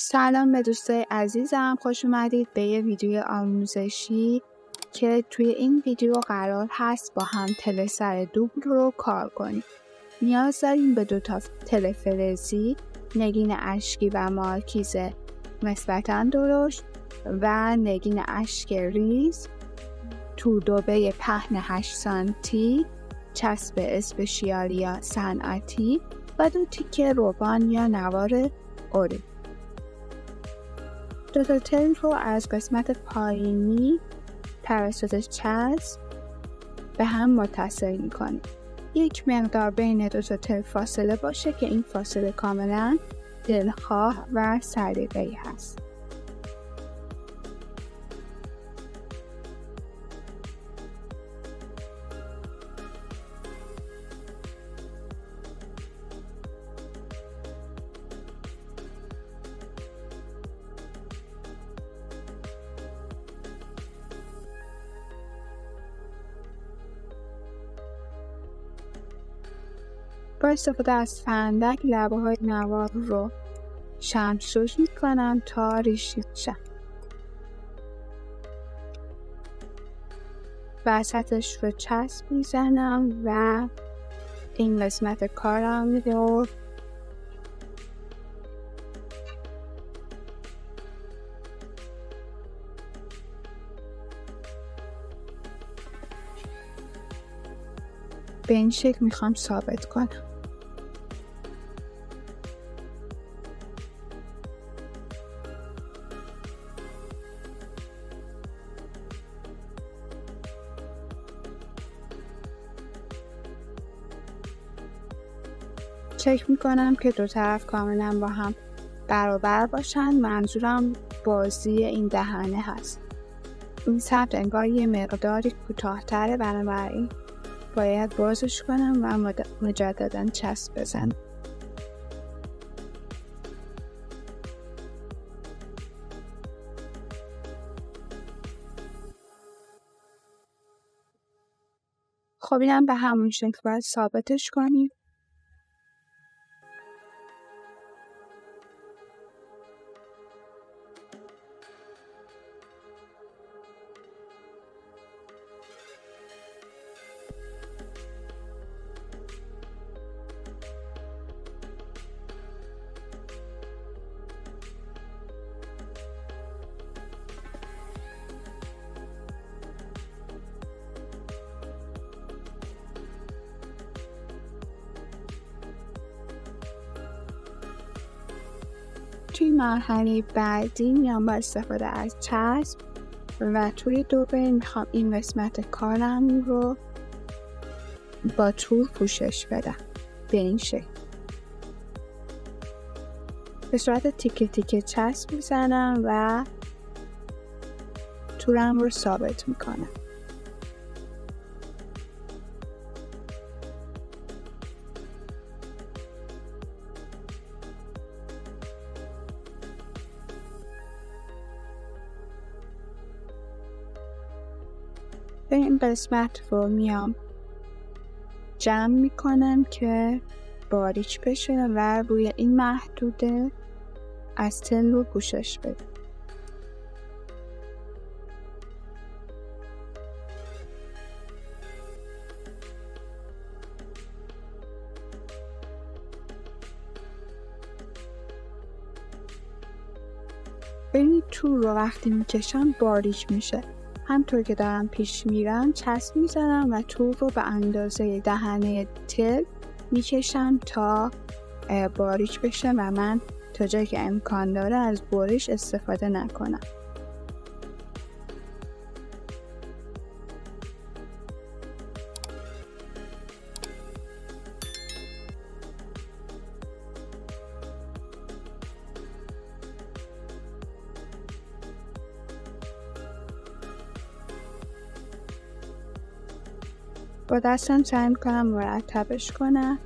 سلام به دوستای عزیزم، خوش اومدید به یه ویدیو آموزشی که توی این ویدیو قرار هست با هم تله سر دوبل رو کار کنیم. نیاز داریم به 2 تله فلزی، نگین اشکی و مارکیز نسبتاً درشت و نگین اشک ریز، توردوبه پهن 8 سانتی، چسب اسپشیال یا صنعتی و 2 تیکه روبان یا نوار اوری. 2 تا تل رو از قسمت پایینی توسط چسب به هم متصل می‌کنیم. یک مقدار بین 2 تا تل فاصله باشه که این فاصله کاملا دلخواه و سلیقه‌ای هست. با استفاده از فندک لبه‌های نوار رو شمشوش میکنم تا ریشی بشن. وسطش رو چسب میزنم و این قسمت کارم رو به این شکل میخوام ثابت کنم. چک میکنم که 2 طرف کاملا با هم برابر باشن. منظورم بازی این دهنه هست. این سمت انگار یه مقداری کوتاه‌تره، بنابراین باید بازش کنم و مجددا چسب بزنم. خب اینم به همون شکل باید ثابتش کنیم. توی مرحله بعدی میام با استفاده از چسب و توی دوبه میخوام این قسمت کارم رو با تور پوشش بدم به این شکل. به صورت تیکه تیکه چسب میزنم و تورم رو ثابت میکنم. به این قسمت رو میام جمع میکنم که باریک بشه و روی این محدوده از تل رو پوشش بده. ببینید تور رو وقتی میکشم باریک میشه. همطور که دارم پیش میرم چسب میزنم و تور رو به اندازه دهنه تل میکشم تا باریک بشه و من تا جایی که امکان داره از برش استفاده نکنم. با دستم سعی میکنم مرتبش کنم.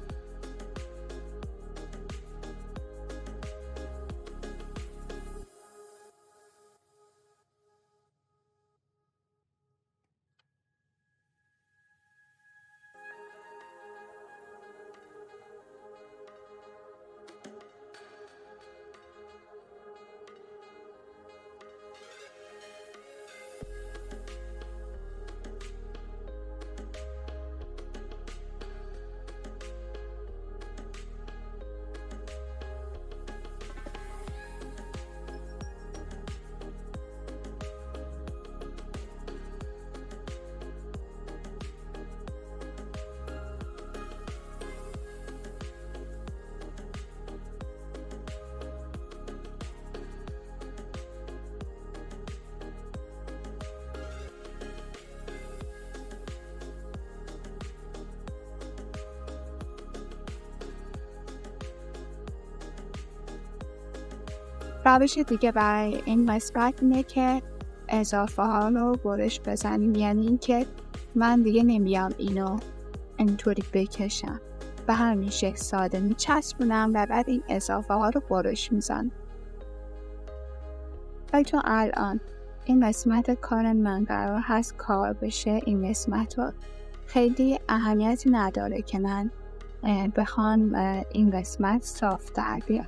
روش دیگه برای این قسمت اینه که اضافه ها رو برش بزنیم، یعنی اینکه من دیگه نمیام اینو اینطوری بکشم، به همین شکل ساده میچسبونم و بعد این اضافه ها رو برش میزنم. و چون الان این قسمت کار من قرار هست کار بشه، این قسمت رو خیلی اهمیتی نداره که من بخوام این قسمت صاف در بیاد.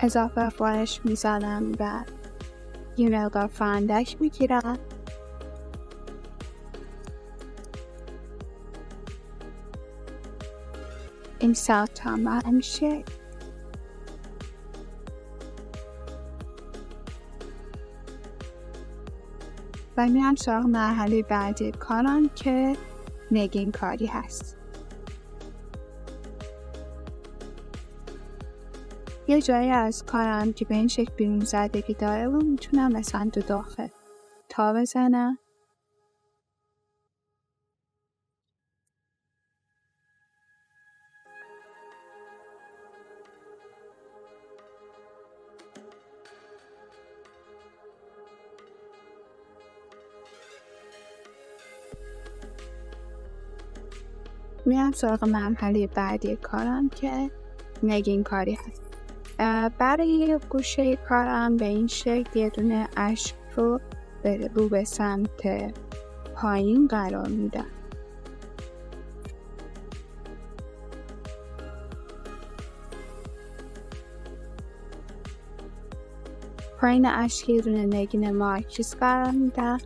اضافه فرش میزنم و یه مقدار فندک میگیرم. این ساعت تمام میشه. و میرم سراغ مرحله بعدی کارم که نگین کاری هست. یه جایی از کارم که به این شکل بیرون زدگی داره و میتونم مثلا تو داخل تا بزنم. میرم سراغ مرحله بعدی کارم که نگین کاری هست. برای گوشه کارم به این شکل یه دونه اشک رو به سمت پایین قرار میدم. پایین اشک یه دونه نگین مارکیز قرار میدم.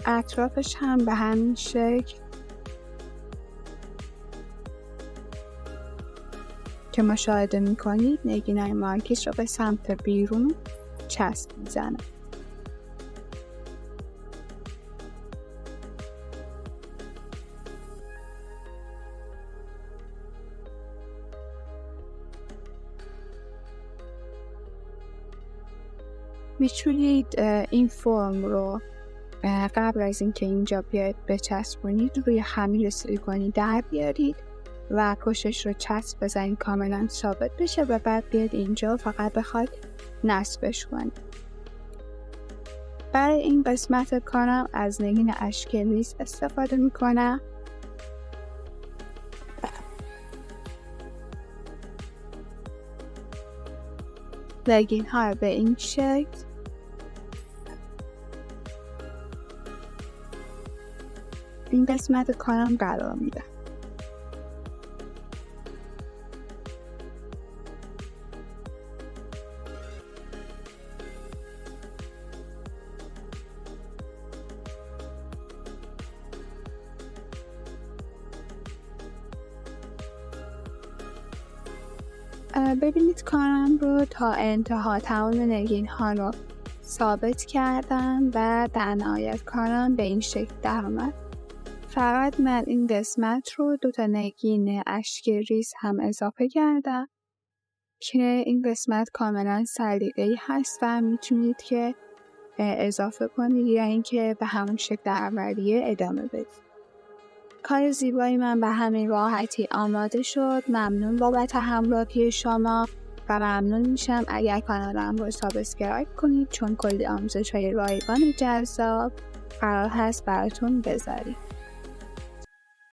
اطرافش هم به همین شکل که مشاهده میکنید نگینای مارکیز رو به سمت بیرون چسب میزنم. میتونید این فرم رو قبل از اینکه اینجا بیاید بچسبونید روی خمیر سیلیکونی در بیارید و پشتش رو چسب بزنید کاملا ثابت بشه و بعد بیاید اینجا فقط بخواد نصبش کنید. برای این قسمت کارم از نگین اشک ریز استفاده میکنم. نگین ها به این شکل این قسمت کارم قرار میدم. ببینید کارم رو تا انتها تمام نگین ها رو ثابت کردم و در نهایت کارم به این شکل در اومد. فقط من این قسمت رو 2 نگین اشک ریز هم اضافه کردم که این قسمت کاملا سلیقه‌ای هست و میتونید که اضافه کنید یا اینکه به همون شکل در اولیه ادامه بدید. کار زیبایی من به همین راحتی آماده شد. ممنون بابت همراهی شما و ممنون میشم اگر کانالم رو سابسکرایب کنید، چون کلی آموزش‌های رایگان جذاب قرار هست براتون بذاریم.